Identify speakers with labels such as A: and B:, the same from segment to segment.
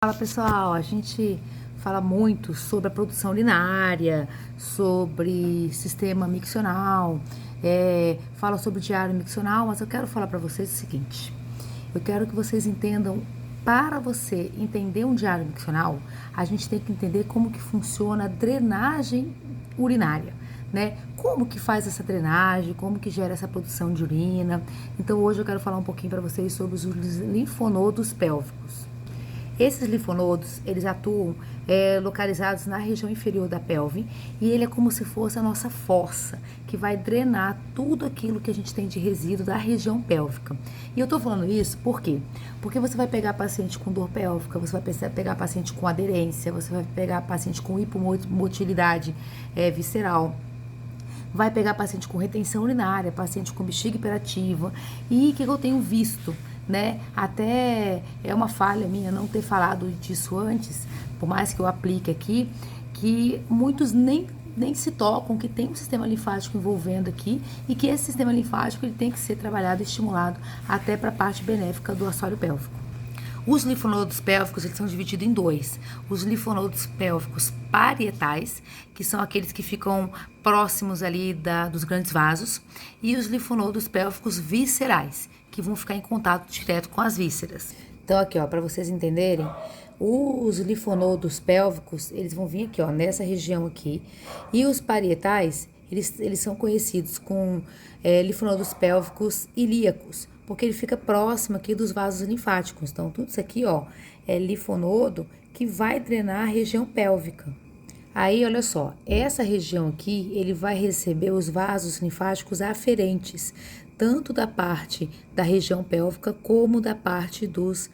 A: Fala pessoal, a gente fala muito sobre a produção urinária, sobre sistema miccional, fala sobre diário miccional, mas eu quero falar para vocês o seguinte: eu quero que vocês entendam, para você entender um diário miccional, a gente tem que entender como que funciona a drenagem urinária, né? Como que faz essa drenagem, como que gera essa produção de urina. Então hoje eu quero falar um pouquinho para vocês sobre os linfonodos pélvicos. Esses linfonodos, eles atuam localizados na região inferior da pelve e ele é como se fosse a nossa fossa, que vai drenar tudo aquilo que a gente tem de resíduo da região pélvica. E eu tô falando isso por quê? Porque você vai pegar paciente com dor pélvica, você vai pegar paciente com aderência, você vai pegar paciente com hipomotilidade visceral, vai pegar paciente com retenção urinária, paciente com bexiga hiperativa. E o que eu tenho visto, né? Até é uma falha minha não ter falado disso antes, por mais que eu aplique aqui, que muitos nem se tocam que tem um sistema linfático envolvendo aqui e que esse sistema linfático ele tem que ser trabalhado e estimulado até para a parte benéfica do assoalho pélvico. Os linfonodos pélvicos eles são divididos em dois. Os linfonodos pélvicos parietais, que são aqueles que ficam próximos ali dos grandes vasos, e os linfonodos pélvicos viscerais, que vão ficar em contato direto com as vísceras. Então aqui, ó, para vocês entenderem, os linfonodos pélvicos, eles vão vir aqui, ó, nessa região aqui, e os parietais, eles são conhecidos com linfonodos pélvicos ilíacos, porque ele fica próximo aqui dos vasos linfáticos. Então, tudo isso aqui, ó, é linfonodo que vai drenar a região pélvica. Aí, olha só, essa região aqui, ele vai receber os vasos linfáticos aferentes, tanto da parte da região pélvica como da parte dos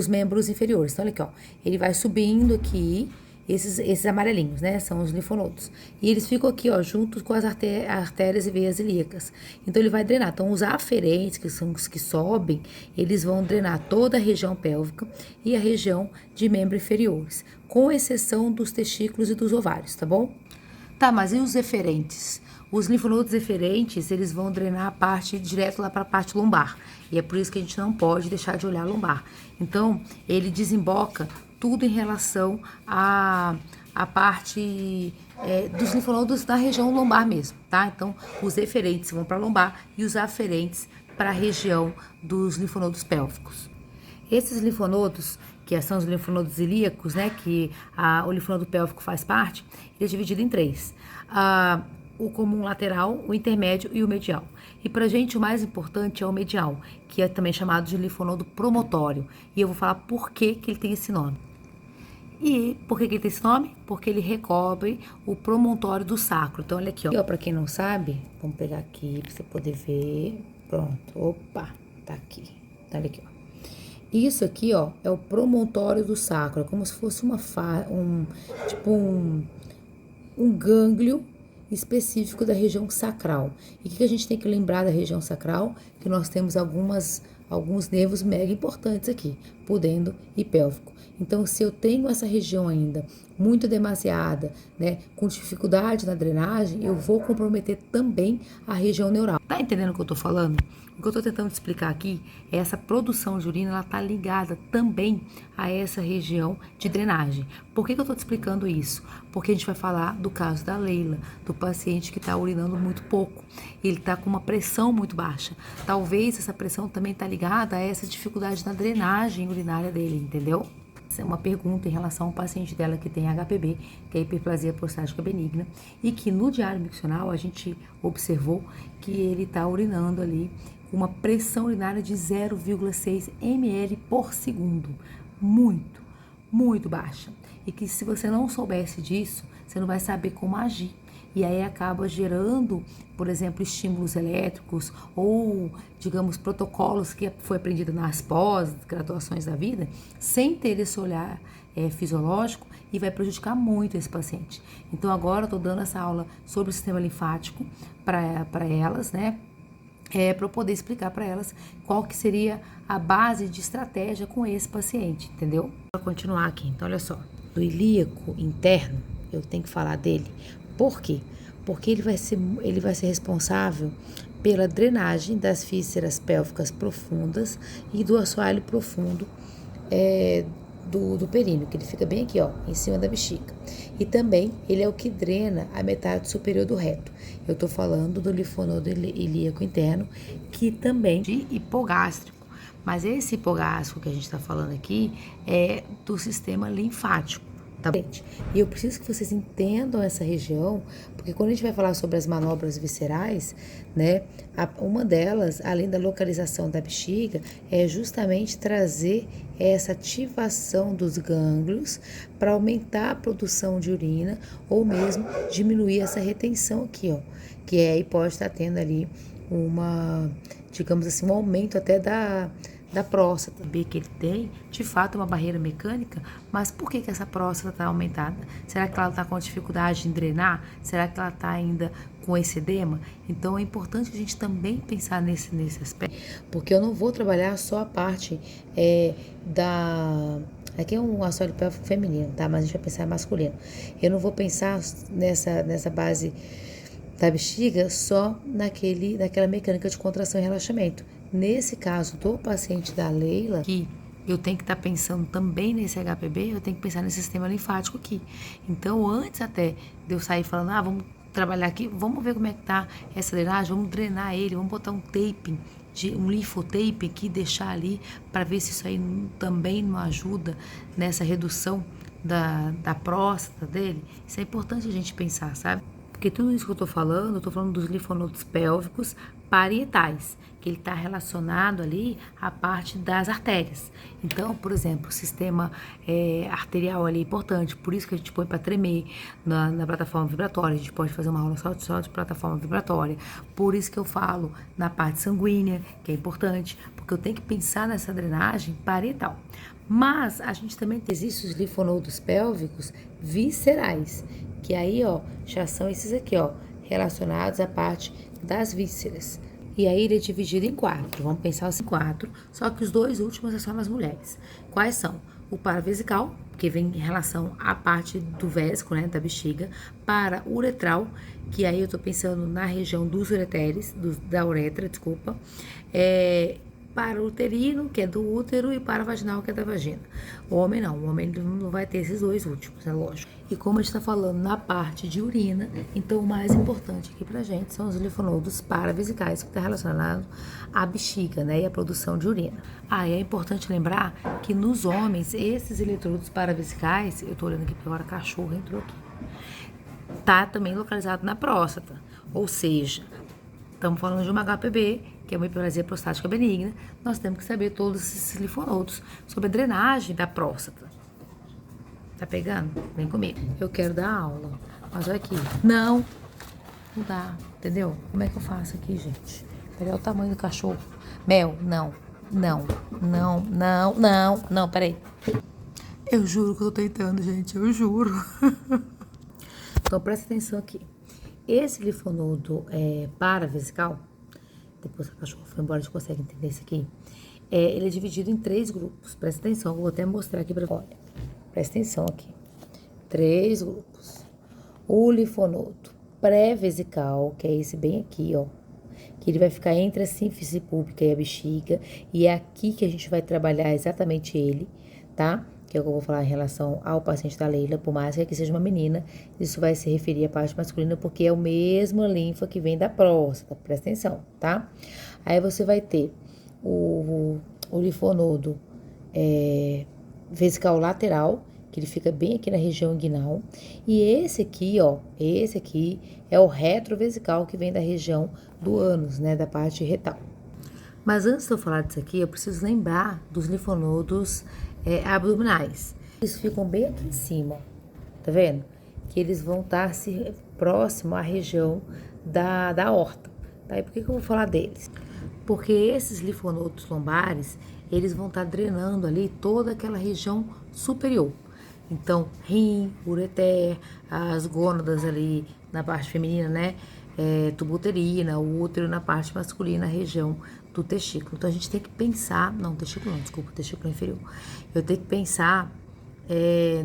A: membros inferiores. Então, olha aqui, ó, ele vai subindo aqui. Esses amarelinhos, né, são os linfonodos. E eles ficam aqui, ó, juntos com as artérias e veias ilíacas. Então, ele vai drenar. Então, os aferentes, que são os que sobem, eles vão drenar toda a região pélvica e a região de membros inferiores, com exceção dos testículos e dos ovários, tá bom? Tá, mas e os eferentes? Os linfonodos eferentes, eles vão drenar a parte direto lá para a parte lombar. E é por isso que a gente não pode deixar de olhar a lombar. Então, ele desemboca tudo em relação à parte dos linfonodos da região lombar mesmo, tá? Então, os eferentes vão para a lombar e os aferentes para a região dos linfonodos pélvicos. Esses linfonodos, que são os linfonodos ilíacos, né, que o linfonodo pélvico faz parte, ele é dividido em três. O comum lateral, o intermédio e o medial. E pra gente o mais importante é o medial, que é também chamado de linfonodo promotório. E eu vou falar por que ele tem esse nome. E por que ele tem esse nome? Porque ele recobre o promontório do sacro. Então, olha aqui, ó. Pra quem não sabe, vamos pegar aqui pra você poder ver. Pronto. Opa, tá aqui. Tá, olha aqui, ó. Isso aqui, ó, é o promontório do sacro. É como se fosse um gânglio específico da região sacral. E o que a gente tem que lembrar da região sacral? Que nós temos alguns nervos mega importantes aqui, pudendo e pélvico. Então, se eu tenho essa região ainda muito demasiada, né, com dificuldade na drenagem, eu vou comprometer também a região neural. Tá entendendo o que eu tô falando? O que eu tô tentando te explicar aqui é essa produção de urina, ela tá ligada também a essa região de drenagem. Por que eu tô te explicando isso? Porque a gente vai falar do caso da Leila, do paciente que tá urinando muito pouco. Ele tá com uma pressão muito baixa. Talvez essa pressão também tá ligada a essa dificuldade na drenagem urinária dele, entendeu? Essa é uma pergunta em relação ao paciente dela que tem HPB, que é a hiperplasia prostática benigna, e que no diário miccional a gente observou que ele está urinando ali com uma pressão urinária de 0,6 ml por segundo. Muito, muito baixa. E que se você não soubesse disso, você não vai saber como agir. E aí acaba gerando, por exemplo, estímulos elétricos ou, digamos, protocolos que foi aprendido nas pós-graduações da vida, sem ter esse olhar fisiológico e vai prejudicar muito esse paciente. Então agora eu estou dando essa aula sobre o sistema linfático para elas, né? Para eu poder explicar para elas qual que seria a base de estratégia com esse paciente, entendeu? Para continuar aqui, então olha só, do ilíaco interno, eu tenho que falar dele. Por quê? Porque ele vai ser responsável pela drenagem das vísceras pélvicas profundas e do assoalho profundo do períneo, que ele fica bem aqui, ó, em cima da bexiga. E também ele é o que drena a metade superior do reto. Eu tô falando do linfonodo ilíaco interno, que também de hipogástrico. Mas esse hipogástrico que a gente tá falando aqui é do sistema linfático. Tá bem? E eu preciso que vocês entendam essa região, porque quando a gente vai falar sobre as manobras viscerais, né, uma delas, além da localização da bexiga, é justamente trazer essa ativação dos gânglios para aumentar a produção de urina ou mesmo diminuir essa retenção aqui, ó, que aí pode estar tendo ali uma, digamos assim, um aumento até da próstata. B que ele tem, de fato, é uma barreira mecânica, mas por que essa próstata está aumentada? Será que ela está com dificuldade em drenar? Será que ela está ainda com esse edema? Então é importante a gente também pensar nesse aspecto, porque eu não vou trabalhar só a parte Aqui é um assoalho pélvico feminino, tá? Mas a gente vai pensar masculino. Eu não vou pensar nessa base da bexiga só naquela mecânica de contração e relaxamento. Nesse caso do paciente da Leila, que eu tenho que estar pensando também nesse HPB, eu tenho que pensar nesse sistema linfático aqui. Então, antes até de eu sair falando, vamos trabalhar aqui, vamos ver como é que tá essa drenagem, vamos drenar ele, vamos botar um taping, um linfotape aqui, deixar ali, para ver se isso aí também não ajuda nessa redução da próstata dele. Isso é importante a gente pensar, sabe? Porque tudo isso que eu tô falando dos linfonodos pélvicos parietais, que ele está relacionado ali à parte das artérias. Então, por exemplo, o sistema arterial ali é importante, por isso que a gente põe para tremer na plataforma vibratória, a gente pode fazer uma aula só de plataforma vibratória. Por isso que eu falo na parte sanguínea, que é importante, porque eu tenho que pensar nessa drenagem parietal. Mas a gente também existe os linfonodos pélvicos viscerais, que aí, ó, já são esses aqui, ó, relacionados à parte das vísceras. E aí ele é dividido em 4, vamos pensar assim, 4, só que os 2 últimos são nas mulheres. Quais são? O paravesical, que vem em relação à parte do vésico, né, da bexiga, para uretral, que aí eu tô pensando na região dos ureteres, da uretra, desculpa, para o uterino, que é do útero, e para o vaginal, que é da vagina. O homem não vai ter esses 2 últimos, é lógico. E como a gente está falando na parte de urina, então o mais importante aqui pra gente são os linfonodos paravesicais, que está relacionado à bexiga, né, e à produção de urina. E é importante lembrar que nos homens, esses eletrodos paravesicais, eu tô olhando aqui porque agora a cachorra entrou aqui, tá também localizado na próstata, ou seja, estamos falando de uma HPB, que é uma hiperplasia prostática benigna, nós temos que saber todos esses linfonodos sobre a drenagem da próstata. Tá pegando? Vem comigo. Eu quero dar aula, mas olha aqui. Não dá, entendeu? Como é que eu faço aqui, gente? Olha o tamanho do cachorro. Mel, não, peraí. Eu juro que eu tô tentando, gente, eu juro. Então, presta atenção aqui. Esse linfonodo paravesical, depois que a cachorra foi embora, a gente consegue entender isso aqui. Ele é dividido em 3 grupos. Presta atenção, eu vou até mostrar aqui pra você. Olha, presta atenção aqui. 3 grupos. O linfonodo pré-vesical, que é esse bem aqui, ó, que ele vai ficar entre a sínfise púbica e a bexiga, e é aqui que a gente vai trabalhar exatamente ele, tá? Que é o que eu vou falar em relação ao paciente da Leila, por mais que aqui seja uma menina, isso vai se referir à parte masculina, porque é o mesmo linfa que vem da próstata, presta atenção, tá? Aí você vai ter o linfonodo vesical lateral, que ele fica bem aqui na região inguinal, e esse aqui é o retrovesical, que vem da região do ânus, né, da parte retal. Mas antes de eu falar disso aqui, eu preciso lembrar dos linfonodos abdominais. Eles ficam bem aqui em cima, tá vendo? Que eles vão estar próximo à região da aorta. Tá? E por que eu vou falar deles? Porque esses linfonodos lombares, eles vão estar drenando ali toda aquela região superior. Então, rim, ureter, as gônadas ali na parte feminina, né? Tubo uterina, o útero na parte masculina, a região do testículo. Então, a gente tem que pensar, testículo inferior. Eu tenho que pensar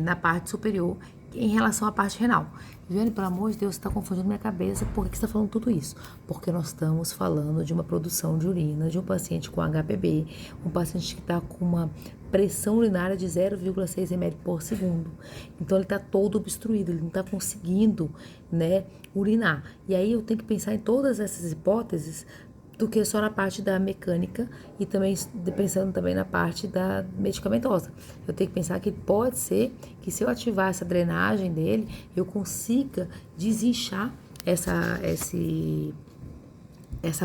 A: na parte superior, em relação à parte renal. Viviane, pelo amor de Deus, você está confundindo minha cabeça. Por que você está falando tudo isso? Porque nós estamos falando de uma produção de urina de um paciente com HPB, um paciente que está com uma pressão urinária de 0,6 ml por segundo. Então, ele está todo obstruído, ele não está conseguindo, né, urinar. E aí, eu tenho que pensar em todas essas hipóteses do que só na parte da mecânica e também pensando também na parte da medicamentosa. Eu tenho que pensar que pode ser que se eu ativar essa drenagem dele, eu consiga desinchar essa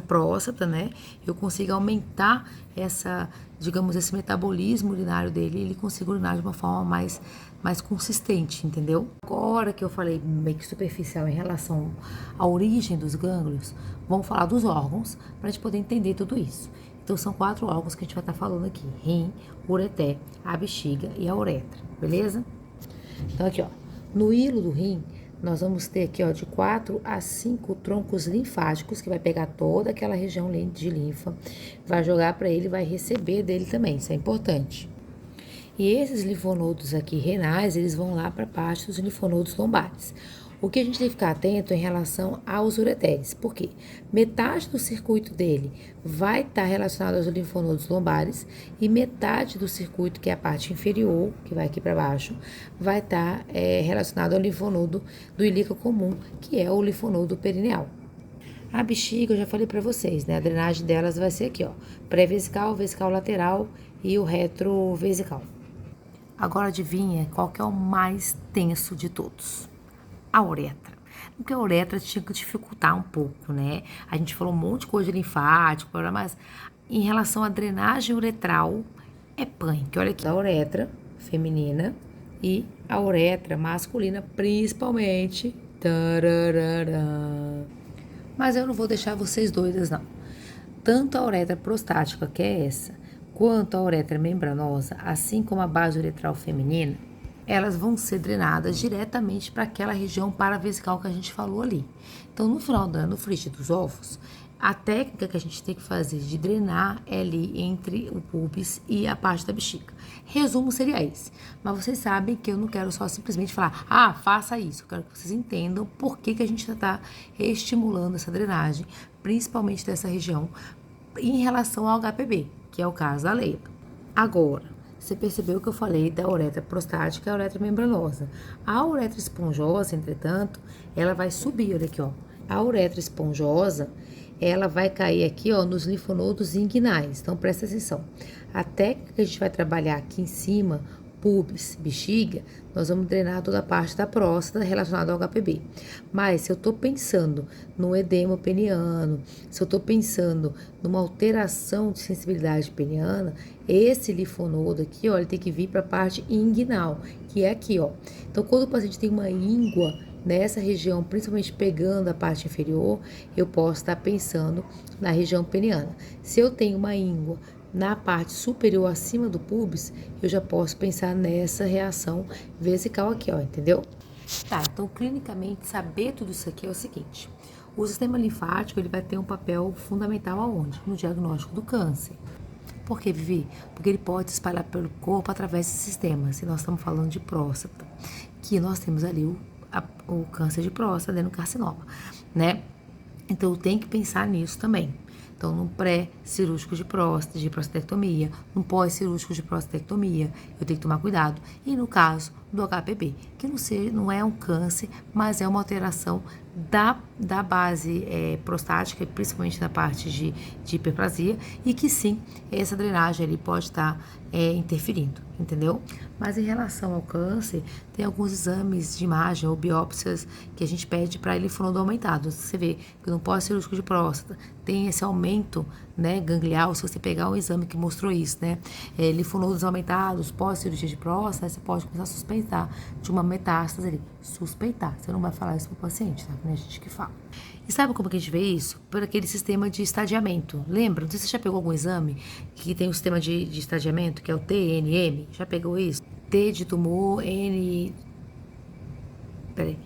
A: próstata, né? Eu consigo aumentar digamos, esse metabolismo urinário dele e ele consiga urinar de uma forma mais consistente, entendeu? Agora que eu falei meio que superficial em relação à origem dos gânglios, vamos falar dos órgãos para a gente poder entender tudo isso. Então, são 4 órgãos que a gente vai estar falando aqui: rim, ureter, a bexiga e a uretra, beleza? Então, aqui, ó, no hilo do rim, nós vamos ter aqui, ó, de 4 a 5 troncos linfáticos, que vai pegar toda aquela região de linfa, vai jogar para ele, vai receber dele também, isso é importante. E esses linfonodos aqui renais, eles vão lá para a parte dos linfonodos lombares. O que a gente tem que ficar atento em relação aos ureteres, porque metade do circuito dele vai estar relacionado aos linfonodos lombares e metade do circuito, que é a parte inferior, que vai aqui para baixo, vai estar relacionado ao linfonodo do ilíaco comum, que é o linfonodo perineal. A bexiga, eu já falei para vocês, né? A drenagem delas vai ser aqui, ó, pré-vesical, vesical lateral e o retrovesical. Agora adivinha qual que é o mais tenso de todos? A uretra. Porque a uretra tinha que dificultar um pouco, né? A gente falou um monte de coisa de linfático, mas em relação à drenagem uretral, é punk. Olha aqui, a uretra feminina e a uretra masculina, principalmente. Tararara. Mas eu não vou deixar vocês doidas, não. Tanto a uretra prostática, que é essa, quanto a uretra membranosa, assim como a base uretral feminina, elas vão ser drenadas diretamente para aquela região paravesical que a gente falou ali. Então, no final no frigir dos ovos, a técnica que a gente tem que fazer de drenar é ali entre o pubis e a parte da bexiga. Resumo seria esse. Mas vocês sabem que eu não quero só simplesmente falar, faça isso. Eu quero que vocês entendam por que a gente está estimulando essa drenagem, principalmente dessa região, em relação ao HPB, que é o caso da Leila. Agora, você percebeu que eu falei da uretra prostática e a uretra membranosa. A uretra esponjosa, entretanto, ela vai subir, olha aqui, ó. A uretra esponjosa, ela vai cair aqui, ó, nos linfonodos inguinais. Então, presta atenção. A técnica que a gente vai trabalhar aqui em cima, pubis, bexiga, nós vamos drenar toda a parte da próstata relacionada ao HPB. Mas se eu tô pensando no edema peniano, se eu tô pensando numa alteração de sensibilidade peniana, esse linfonodo aqui, ó, ele tem que vir para a parte inguinal, que é aqui, ó. Então, quando o paciente tem uma íngua nessa região, principalmente pegando a parte inferior, eu posso estar pensando na região peniana. Se eu tenho uma íngua na parte superior, acima do pubis, eu já posso pensar nessa reação vesical aqui, ó, entendeu? Tá, então clinicamente saber tudo isso aqui é o seguinte: o sistema linfático ele vai ter um papel fundamental aonde? No diagnóstico do câncer. Por que, Vivi? Porque ele pode se espalhar pelo corpo através desse sistema. Se nós estamos falando de próstata, que nós temos ali o câncer de próstata, adenocarcinoma, né? Então, tem que pensar nisso também. Então, no pré-cirúrgico de próstata, de prostatectomia, no pós-cirúrgico de prostatectomia, eu tenho que tomar cuidado. E no caso do HPB, que não é um câncer, mas é uma alteração da base prostática, principalmente na parte de hiperplasia, e que sim, essa drenagem ali pode estar interferindo, entendeu? Mas em relação ao câncer, tem alguns exames de imagem ou biópsias que a gente pede para linfonodo aumentado. Você vê que no pós-cirúrgico de próstata tem esse aumento, né, ganglial. Se você pegar um exame que mostrou isso, né, linfonodos aumentados, pós-cirurgia de próstata, você pode começar a suspeitar de uma metástase ali. Suspeitar, você não vai falar isso pro paciente, tá? Não é a gente que fala. E sabe como que a gente vê isso? Por aquele sistema de estadiamento. Lembra? Não sei se você já pegou algum exame que tem um sistema de estadiamento, que é o TNM. Já pegou isso? T de tumor, N... Peraí.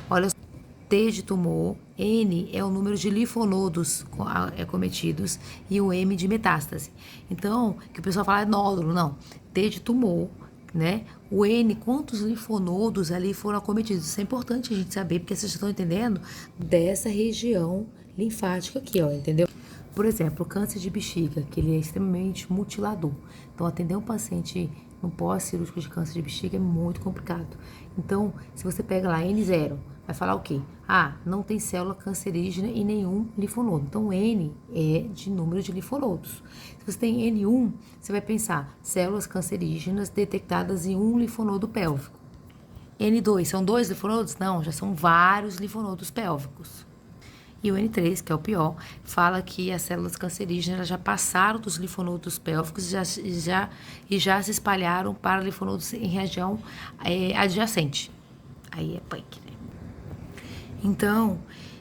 A: Olha, T de tumor, N é o número de linfonodos acometidos e o M de metástase. Então, que o pessoal fala é nódulo, não. T de tumor, né? O N, quantos linfonodos ali foram acometidos. Isso é importante a gente saber, porque vocês estão entendendo dessa região linfática aqui, ó, entendeu? Por exemplo, o câncer de bexiga, que ele é extremamente mutilador. Então, atender um paciente no pós-cirúrgico de câncer de bexiga é muito complicado. Então, se você pega lá N0, vai falar o quê? Ah, não tem célula cancerígena em nenhum linfonodo. Então, N é de número de linfonodos. Se você tem N1, você vai pensar células cancerígenas detectadas em um linfonodo pélvico. N2, são 2 linfonodos? Não, já são vários linfonodos pélvicos. E o N3, que é o pior, fala que as células cancerígenas já passaram dos linfonodos pélvicos e já se espalharam para linfonodos em região adjacente. Aí é punk, né? Então,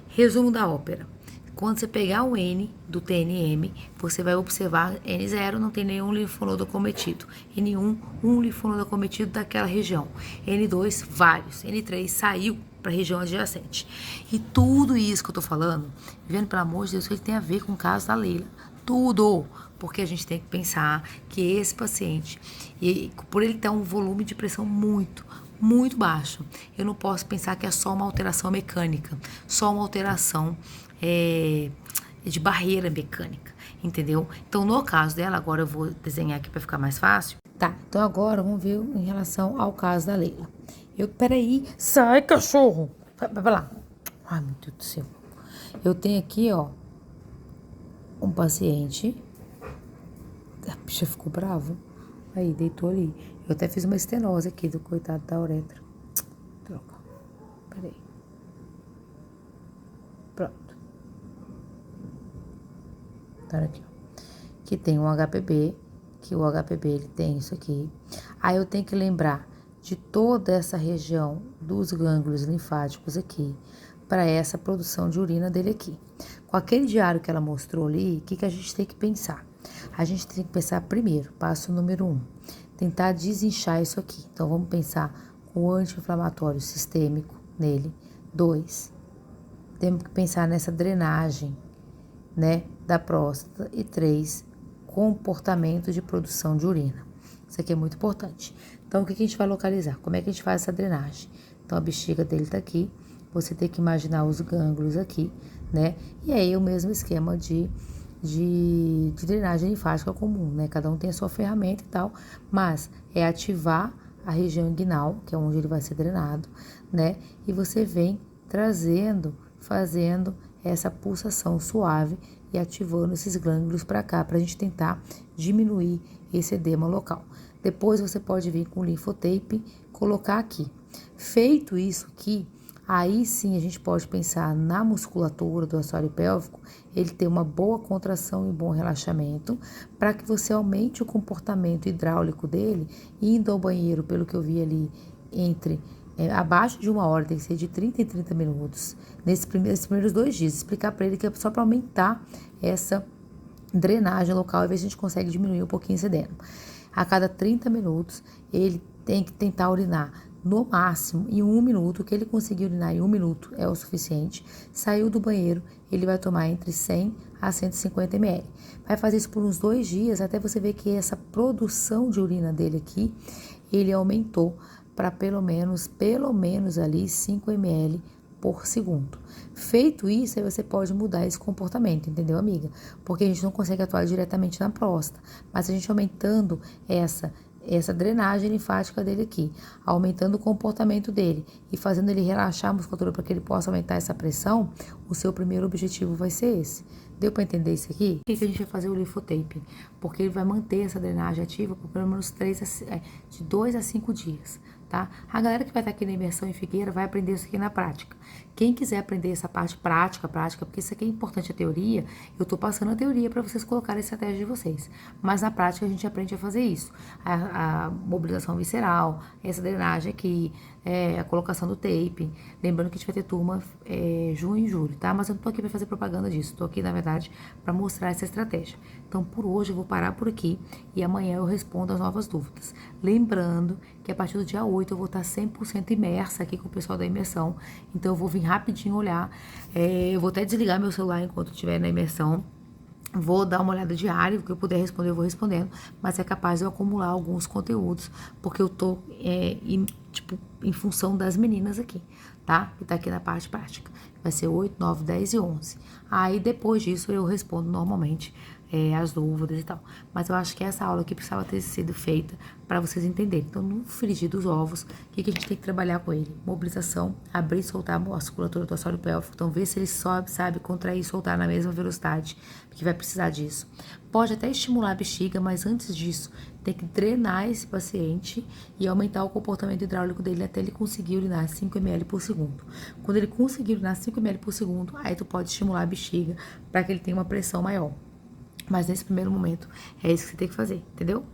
A: resumo da ópera. Quando você pegar o N do TNM, você vai observar N0 não tem nenhum linfonodo acometido. N1, um linfonodo acometido daquela região. N2, vários. N3 saiu para a região adjacente. E tudo isso que eu tô falando, vendo pelo amor de Deus, que tem a ver com o caso da Leila. Tudo! Porque a gente tem que pensar que esse paciente, por ele ter um volume de pressão muito baixo, eu não posso pensar que é só uma alteração mecânica, só uma alteração de barreira mecânica, entendeu? Então, no caso dela, agora eu vou desenhar aqui para ficar mais fácil. Tá, então agora vamos ver em relação ao caso da Leila. Peraí, sai, cachorro! Vai lá. Ai, meu Deus do céu. Eu tenho aqui, ó, um paciente. A bicha ficou bravo. Aí, deitou ali. Eu até fiz uma estenose aqui do coitado da uretra. Troca. Peraí. Pronto. Tá aqui, ó. Que tem um HPB, que o HPB ele tem isso aqui. Aí eu tenho que lembrar de toda essa região dos gânglios linfáticos aqui, para essa produção de urina dele aqui. Com aquele diário que ela mostrou ali, o que a gente tem que pensar? A gente tem que pensar primeiro, passo número 1, tentar desinchar isso aqui. Então, vamos pensar com o anti-inflamatório sistêmico nele. 2, temos que pensar nessa drenagem, né, da próstata. E 3, comportamento de produção de urina. Isso aqui é muito importante. Então, o que a gente vai localizar? Como é que a gente faz essa drenagem? Então, a bexiga dele tá aqui. Você tem que imaginar os gânglios aqui, né? E aí, o mesmo esquema de drenagem linfática comum, né? Cada um tem a sua ferramenta e tal, mas é ativar a região inguinal, que é onde ele vai ser drenado, né? E você vem trazendo, fazendo essa pulsação suave e ativando esses gânglios para cá, para a gente tentar diminuir esse edema local. Depois você pode vir com o linfotape, colocar aqui. Feito isso aqui, aí sim a gente pode pensar na musculatura do assoalho pélvico, ele ter uma boa contração e bom relaxamento, para que você aumente o comportamento hidráulico dele, indo ao banheiro, pelo que eu vi ali, abaixo de 1 hora, tem que ser de 30 em 30 minutos, nesses primeiros 2 dias, explicar para ele que é só para aumentar essa drenagem local e ver se a gente consegue diminuir um pouquinho esse edema. A cada 30 minutos, ele tem que tentar urinar no máximo em 1 minuto. O que ele conseguir urinar em 1 minuto é o suficiente. Saiu do banheiro, ele vai tomar entre 100 a 150 ml. Vai fazer isso por uns 2 dias, até você ver que essa produção de urina dele aqui, ele aumentou para pelo menos ali 5 ml por segundo. Feito isso, aí você pode mudar esse comportamento, entendeu, amiga? Porque a gente não consegue atuar diretamente na próstata, mas a gente aumentando essa drenagem linfática dele aqui, aumentando o comportamento dele e fazendo ele relaxar a musculatura para que ele possa aumentar essa pressão, o seu primeiro objetivo vai ser esse. Deu para entender isso aqui? Por que a gente vai fazer o linfotape? Porque ele vai manter essa drenagem ativa por pelo menos de 2 a 5 dias. Tá? A galera que vai estar aqui na imersão em Figueira vai aprender isso aqui na prática. Quem quiser aprender essa parte prática, porque isso aqui é importante, a teoria, eu tô passando a teoria para vocês colocarem a estratégia de vocês. Mas na prática a gente aprende a fazer isso. A mobilização visceral, essa drenagem aqui, a colocação do tape. Lembrando que a gente vai ter turma junho e julho, tá? Mas eu não tô aqui para fazer propaganda disso. Tô aqui, na verdade, para mostrar essa estratégia. Então, por hoje eu vou parar por aqui e amanhã eu respondo as novas dúvidas. Lembrando que a partir do dia 8 eu vou estar 100% imersa aqui com o pessoal da imersão. Então, eu vou vir rapidinho olhar. Eu vou até desligar meu celular enquanto estiver na imersão. Vou dar uma olhada diária, o que eu puder responder, eu vou respondendo, mas é capaz de eu acumular alguns conteúdos, porque eu tô, em função das meninas aqui, tá? Que tá aqui na parte prática. Vai ser 8, 9, 10 e 11. Aí, depois disso, eu respondo normalmente as dúvidas e tal. Mas eu acho que essa aula aqui precisava ter sido feita para vocês entenderem. Então, no frigir dos ovos, o que a gente tem que trabalhar com ele? Mobilização, abrir e soltar a musculatura do assoalho pélvico. Então, ver se ele sobe, sabe, contrair e soltar na mesma velocidade, porque vai precisar disso. Pode até estimular a bexiga, mas antes disso, tem que drenar esse paciente e aumentar o comportamento hidráulico dele até ele conseguir urinar 5 ml por segundo. Quando ele conseguir urinar 5 ml por segundo, aí tu pode estimular a bexiga para que ele tenha uma pressão maior. Mas nesse primeiro momento, é isso que você tem que fazer, entendeu?